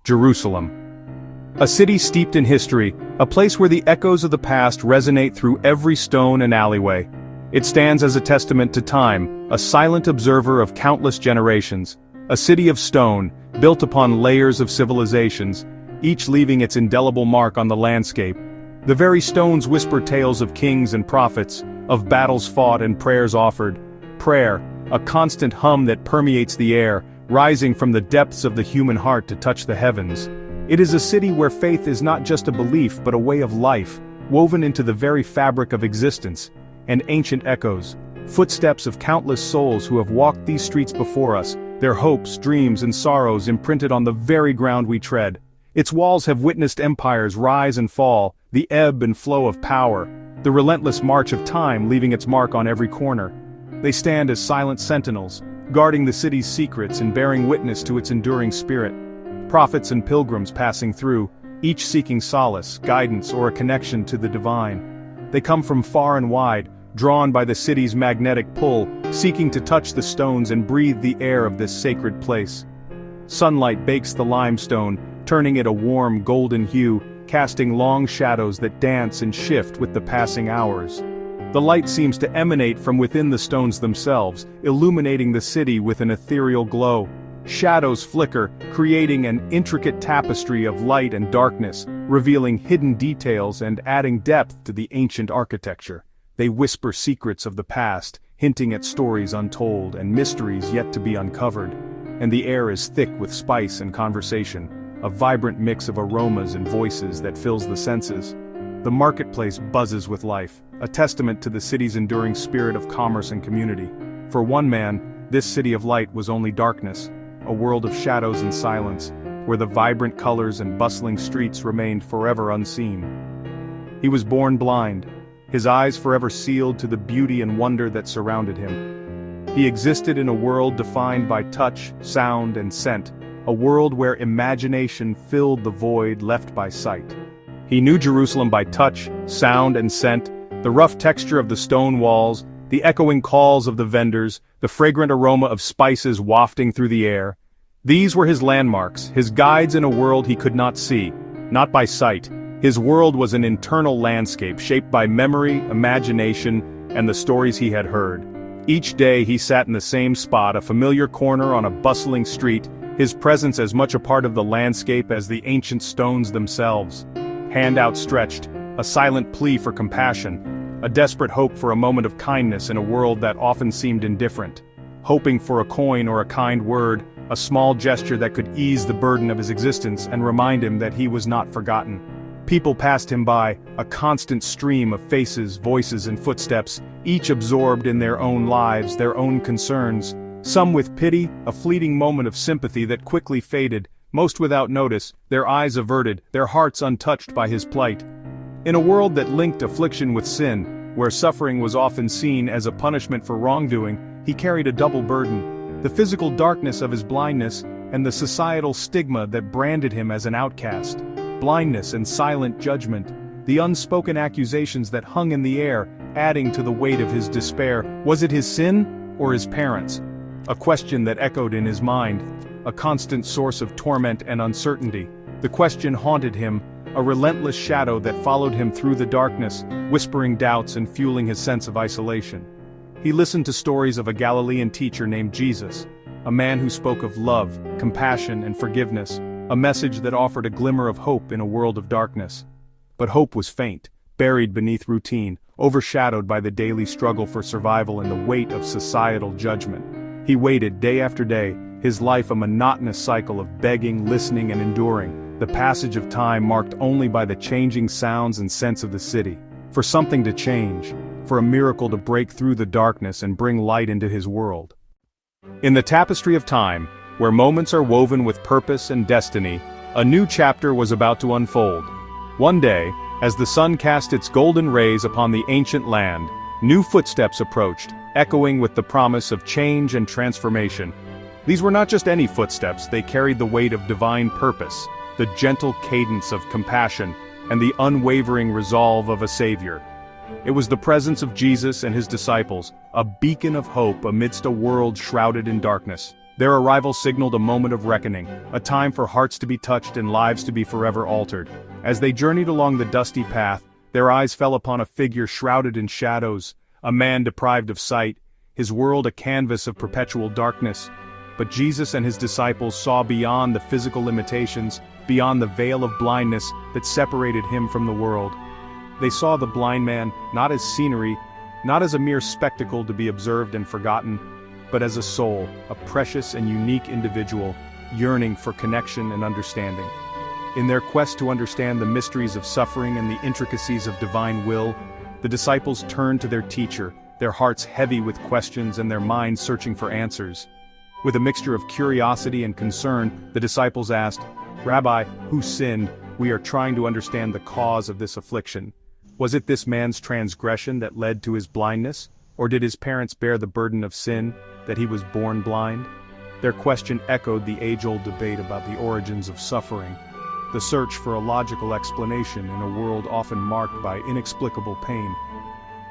Jerusalem. A city steeped in history, a place where the echoes of the past resonate through every stone and alleyway. It stands as a testament to time, a silent observer of countless generations, a city of stone, built upon layers of civilizations, each leaving its indelible mark on the landscape. The very stones whisper tales of kings and prophets, of battles fought and prayers offered. Prayer, a constant hum that permeates the air, rising from the depths of the human heart to touch the heavens. It is a city where faith is not just a belief but a way of life, woven into the very fabric of existence, and ancient echoes, footsteps of countless souls who have walked these streets before us, their hopes, dreams, and sorrows imprinted on the very ground we tread. Its walls have witnessed empires rise and fall, the ebb and flow of power, the relentless march of time leaving its mark on every corner. They stand as silent sentinels, guarding the city's secrets and bearing witness to its enduring spirit. Prophets and pilgrims passing through, each seeking solace, guidance, or a connection to the divine. They come from far and wide, drawn by the city's magnetic pull, seeking to touch the stones and breathe the air of this sacred place. Sunlight bakes the limestone, turning it a warm golden hue, casting long shadows that dance and shift with the passing hours. The light seems to emanate from within the stones themselves, illuminating the city with an ethereal glow. Shadows flicker, creating an intricate tapestry of light and darkness, revealing hidden details and adding depth to the ancient architecture. They whisper secrets of the past, hinting at stories untold and mysteries yet to be uncovered. And the air is thick with spice and conversation, a vibrant mix of aromas and voices that fills the senses. The marketplace buzzes with life, a testament to the city's enduring spirit of commerce and community. For one man, this city of light was only darkness, a world of shadows and silence, where the vibrant colors and bustling streets remained forever unseen. He was born blind, his eyes forever sealed to the beauty and wonder that surrounded him. He existed in a world defined by touch, sound, and scent, a world where imagination filled the void left by sight. He knew Jerusalem by touch, sound, and scent, the rough texture of the stone walls, the echoing calls of the vendors, the fragrant aroma of spices wafting through the air. These were his landmarks, his guides in a world he could not see, not by sight. His world was an internal landscape shaped by memory, imagination, and the stories he had heard. Each day he sat in the same spot, a familiar corner on a bustling street, his presence as much a part of the landscape as the ancient stones themselves. Hand outstretched, a silent plea for compassion, a desperate hope for a moment of kindness in a world that often seemed indifferent. Hoping for a coin or a kind word, a small gesture that could ease the burden of his existence and remind him that he was not forgotten. People passed him by, a constant stream of faces, voices, and footsteps, each absorbed in their own lives, their own concerns. Some with pity, a fleeting moment of sympathy that quickly faded, most without notice, their eyes averted, their hearts untouched by his plight. In a world that linked affliction with sin, where suffering was often seen as a punishment for wrongdoing, he carried a double burden: the physical darkness of his blindness, and the societal stigma that branded him as an outcast. Blindness and silent judgment, the unspoken accusations that hung in the air, adding to the weight of his despair. Was it his sin, or his parents? A question that echoed in his mind, a constant source of torment and uncertainty. The question haunted him, a relentless shadow that followed him through the darkness, whispering doubts and fueling his sense of isolation. He listened to stories of a Galilean teacher named Jesus, a man who spoke of love, compassion, and forgiveness, a message that offered a glimmer of hope in a world of darkness. But hope was faint, buried beneath routine, overshadowed by the daily struggle for survival and the weight of societal judgment. He waited day after day, his life a monotonous cycle of begging, listening, and enduring, the passage of time marked only by the changing sounds and scents of the city. For something to change, for a miracle to break through the darkness and bring light into his world. In the tapestry of time, where moments are woven with purpose and destiny, a new chapter was about to unfold. One day, as the sun cast its golden rays upon the ancient land, new footsteps approached, echoing with the promise of change and transformation. These were not just any footsteps, they carried the weight of divine purpose, the gentle cadence of compassion, and the unwavering resolve of a Savior. It was the presence of Jesus and his disciples, a beacon of hope amidst a world shrouded in darkness. Their arrival signaled a moment of reckoning, a time for hearts to be touched and lives to be forever altered. As they journeyed along the dusty path, their eyes fell upon a figure shrouded in shadows, a man deprived of sight, his world a canvas of perpetual darkness. But Jesus and his disciples saw beyond the physical limitations, beyond the veil of blindness that separated him from the world. They saw the blind man not as scenery, not as a mere spectacle to be observed and forgotten, but as a soul, a precious and unique individual, yearning for connection and understanding. In their quest to understand the mysteries of suffering and the intricacies of divine will, the disciples turned to their teacher, their hearts heavy with questions and their minds searching for answers. With a mixture of curiosity and concern, the disciples asked, "Rabbi, who sinned? We are trying to understand the cause of this affliction. Was it this man's transgression that led to his blindness? Or did his parents bear the burden of sin, that he was born blind?" Their question echoed the age-old debate about the origins of suffering, the search for a logical explanation in a world often marked by inexplicable pain.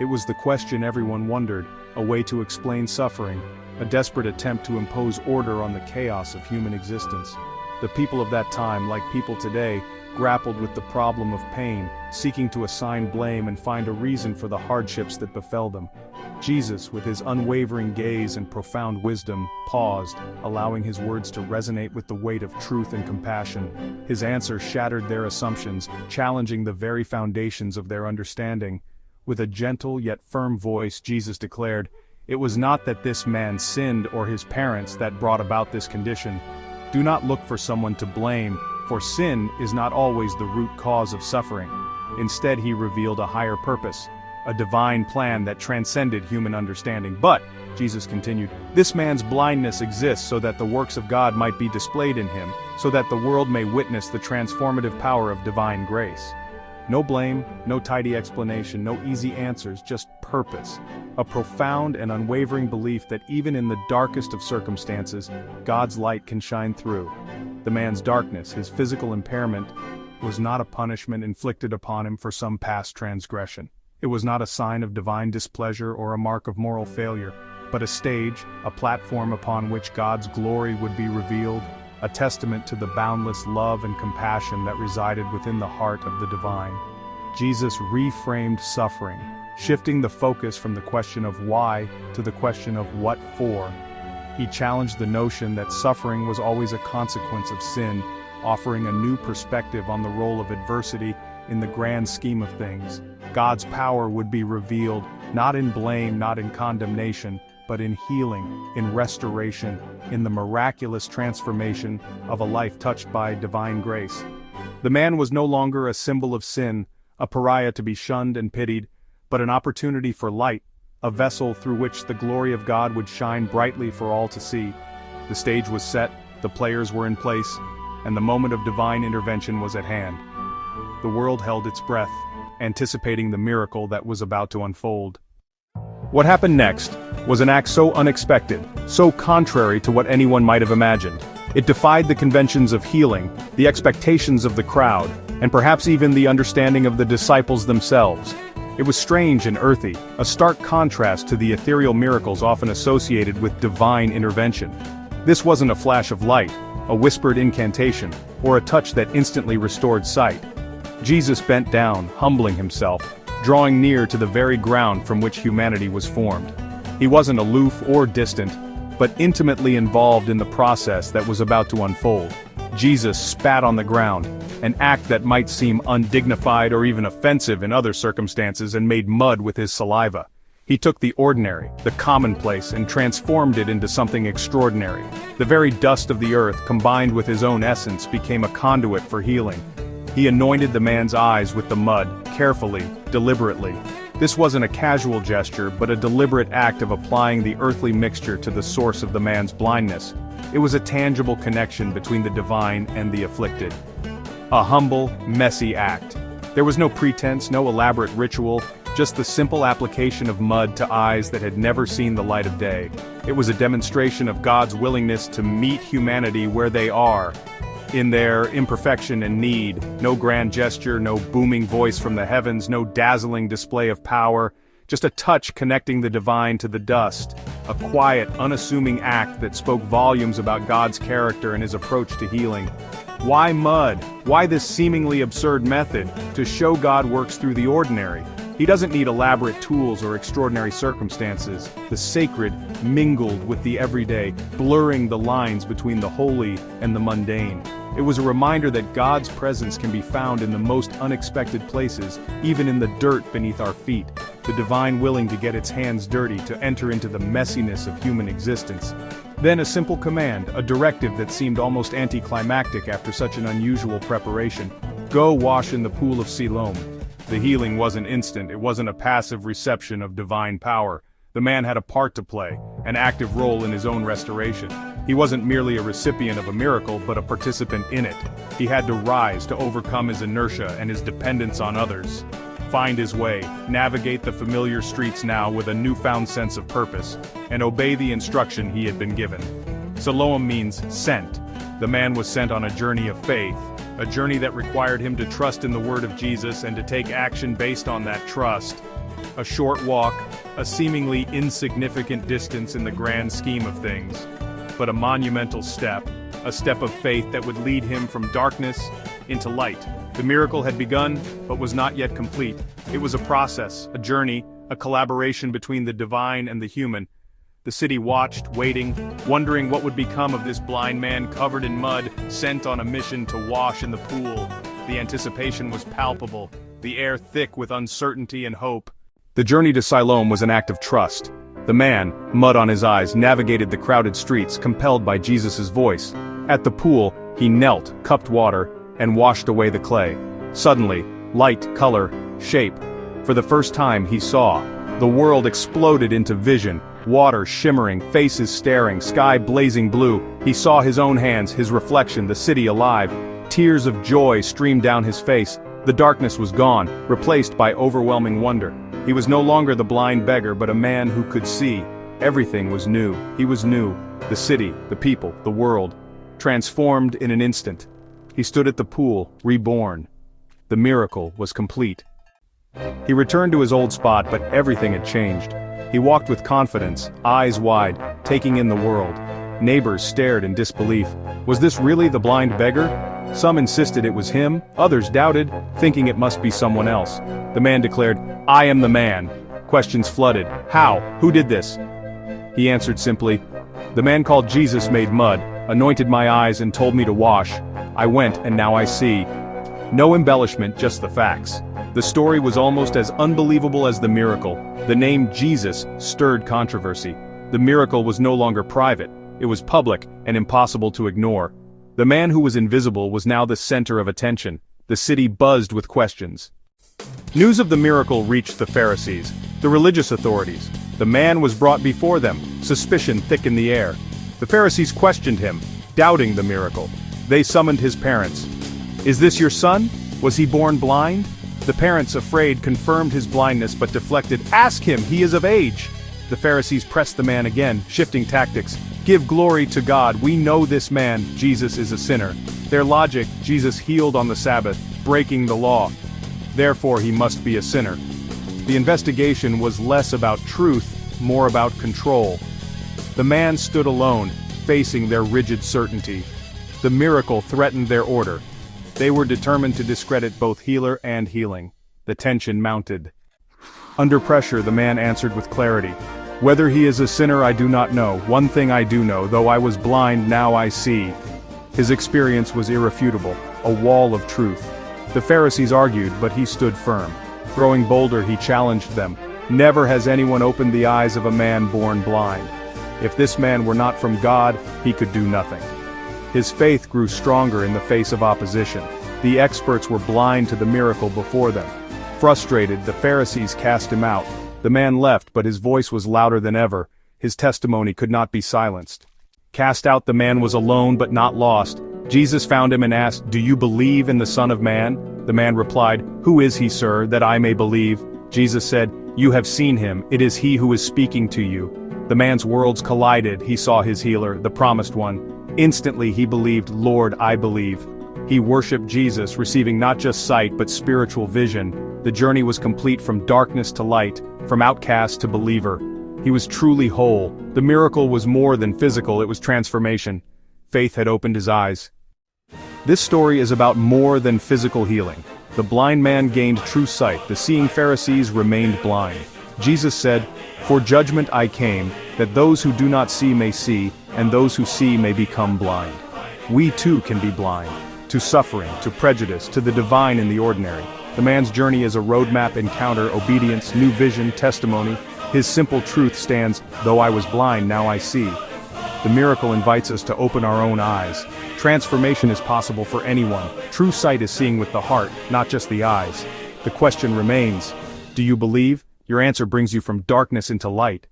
It was the question everyone wondered, a way to explain suffering, a desperate attempt to impose order on the chaos of human existence. The people of that time, like people today, grappled with the problem of pain, seeking to assign blame and find a reason for the hardships that befell them. Jesus, with his unwavering gaze and profound wisdom, paused, allowing his words to resonate with the weight of truth and compassion. His answer shattered their assumptions, challenging the very foundations of their understanding. With a gentle yet firm voice, Jesus declared, "It was not that this man sinned or his parents that brought about this condition. Do not look for someone to blame, for sin is not always the root cause of suffering." Instead, he revealed a higher purpose, a divine plan that transcended human understanding. "But," Jesus continued, "this man's blindness exists so that the works of God might be displayed in him, so that the world may witness the transformative power of divine grace." No blame, no tidy explanation, no easy answers, just purpose. A profound and unwavering belief that even in the darkest of circumstances, God's light can shine through. The man's darkness, his physical impairment, was not a punishment inflicted upon him for some past transgression. It was not a sign of divine displeasure or a mark of moral failure, but a stage, a platform upon which God's glory would be revealed, a testament to the boundless love and compassion that resided within the heart of the divine. Jesus reframed suffering, shifting the focus from the question of why to the question of what for. He challenged the notion that suffering was always a consequence of sin, offering a new perspective on the role of adversity in the grand scheme of things. God's power would be revealed, not in blame, not in condemnation, but in healing, in restoration, in the miraculous transformation of a life touched by divine grace. The man was no longer a symbol of sin, a pariah to be shunned and pitied, but an opportunity for light, a vessel through which the glory of God would shine brightly for all to see. The stage was set, the players were in place, and the moment of divine intervention was at hand. The world held its breath, anticipating the miracle that was about to unfold. What happened next was an act so unexpected, so contrary to what anyone might have imagined. It defied the conventions of healing, the expectations of the crowd, and perhaps even the understanding of the disciples themselves. It was strange and earthy, a stark contrast to the ethereal miracles often associated with divine intervention. This wasn't a flash of light, a whispered incantation, or a touch that instantly restored sight. Jesus bent down, humbling himself, drawing near to the very ground from which humanity was formed. He wasn't aloof or distant, but intimately involved in the process that was about to unfold. Jesus spat on the ground, an act that might seem undignified or even offensive in other circumstances, and made mud with his saliva. He took the ordinary, the commonplace, and transformed it into something extraordinary. The very dust of the earth, combined with his own essence, became a conduit for healing. He anointed the man's eyes with the mud, carefully, deliberately. This wasn't a casual gesture, but a deliberate act of applying the earthly mixture to the source of the man's blindness. It was a tangible connection between the divine and the afflicted. A humble, messy act. There was no pretense, no elaborate ritual, just the simple application of mud to eyes that had never seen the light of day. It was a demonstration of God's willingness to meet humanity where they are, in their imperfection and need. No grand gesture, no booming voice from the heavens, no dazzling display of power, just a touch connecting the divine to the dust. a quiet, unassuming act that spoke volumes about God's character and his approach to healing. Why mud? Why this seemingly absurd method? To show God works through the ordinary. He doesn't need elaborate tools or extraordinary circumstances. The sacred mingled with the everyday, blurring the lines between the holy and the mundane. It was a reminder that God's presence can be found in the most unexpected places, even in the dirt beneath our feet, the divine willing to get its hands dirty to enter into the messiness of human existence. Then a simple command, a directive that seemed almost anticlimactic after such an unusual preparation. Go wash in the pool of Siloam. The healing wasn't instant, it wasn't a passive reception of divine power. The man had a part to play, an active role in his own restoration. He wasn't merely a recipient of a miracle, but a participant in it. He had to rise to overcome his inertia and his dependence on others. Find his way, navigate the familiar streets now with a newfound sense of purpose, and obey the instruction he had been given. Siloam means sent. The man was sent on a journey of faith, a journey that required him to trust in the word of Jesus and to take action based on that trust. A short walk, a seemingly insignificant distance in the grand scheme of things, but a monumental step, a step of faith that would lead him from darkness into light. The miracle had begun, but was not yet complete. It was a process, a journey, a collaboration between the divine and the human. The city watched, waiting, wondering what would become of this blind man covered in mud, sent on a mission to wash in the pool. The anticipation was palpable, the air thick with uncertainty and hope. The journey to Siloam was an act of trust. The man, mud on his eyes, navigated the crowded streets, compelled by Jesus' voice. At the pool, he knelt, cupped water, and washed away the clay. Suddenly, light, color, shape. For the first time he saw. The world exploded into vision. Water shimmering, faces staring, sky blazing blue. He saw his own hands, his reflection, the city alive. Tears of joy streamed down his face. The darkness was gone, replaced by overwhelming wonder. He was no longer the blind beggar, but a man who could see. Everything was new. He was new. The city, the people, the world. Transformed in an instant. He stood at the pool, reborn. The miracle was complete. He returned to his old spot, but everything had changed. He walked with confidence, eyes wide, taking in the world. Neighbors stared in disbelief. Was this really the blind beggar? Some insisted it was him, others doubted, thinking it must be someone else. The man declared, "I am the man." Questions flooded. How? Who did this? He answered simply, "The man called Jesus made mud, anointed my eyes and told me to wash. I went and now I see." No embellishment, just the facts. The story was almost as unbelievable as the miracle. The name Jesus stirred controversy. The miracle was no longer private. It was public and impossible to ignore. The man who was invisible was now the center of attention. The city buzzed with questions. News of the miracle reached the Pharisees, the religious authorities. The man was brought before them, suspicion thick in the air. The Pharisees questioned him, doubting the miracle. They summoned his parents. "Is this your son? Was he born blind?" The parents, afraid, confirmed his blindness but deflected. "Ask him, he is of age." The Pharisees pressed the man again, shifting tactics. "Give glory to God, we know this man, Jesus, is a sinner." Their logic, Jesus healed on the Sabbath, breaking the law. Therefore he must be a sinner. The investigation was less about truth, more about control. The man stood alone, facing their rigid certainty. The miracle threatened their order. They were determined to discredit both healer and healing. The tension mounted. Under pressure, the man answered with clarity. "Whether he is a sinner I do not know. One thing I do know, though I was blind, now I see." His experience was irrefutable, a wall of truth. The Pharisees argued, but he stood firm. Growing bolder, he challenged them. "Never has anyone opened the eyes of a man born blind. If this man were not from God, he could do nothing." His faith grew stronger in the face of opposition. The experts were blind to the miracle before them. Frustrated, the Pharisees cast him out. The man left, but his voice was louder than ever. His testimony could not be silenced. Cast out, the man was alone but not lost. Jesus found him and asked, "Do you believe in the Son of Man?" The man replied, "Who is he, sir, that I may believe?" Jesus said, "You have seen him, it is he who is speaking to you." The man's worlds collided. He saw his healer, the promised one. Instantly he believed, "Lord, I believe." He worshipped Jesus, receiving not just sight but spiritual vision. The journey was complete from darkness to light, from outcast to believer. He was truly whole. The miracle was more than physical, it was transformation. Faith had opened his eyes. This story is about more than physical healing. The blind man gained true sight, the seeing Pharisees remained blind. Jesus said, "For judgment I came, that those who do not see may see, and those who see may become blind." We too can be blind. To suffering, to prejudice, to the divine in the ordinary. The man's journey is a roadmap, encounter, obedience, new vision, testimony. His simple truth stands, "Though I was blind, now I see." The miracle invites us to open our own eyes. Transformation is possible for anyone. True sight is seeing with the heart, not just the eyes. The question remains, do you believe? Your answer brings you from darkness into light.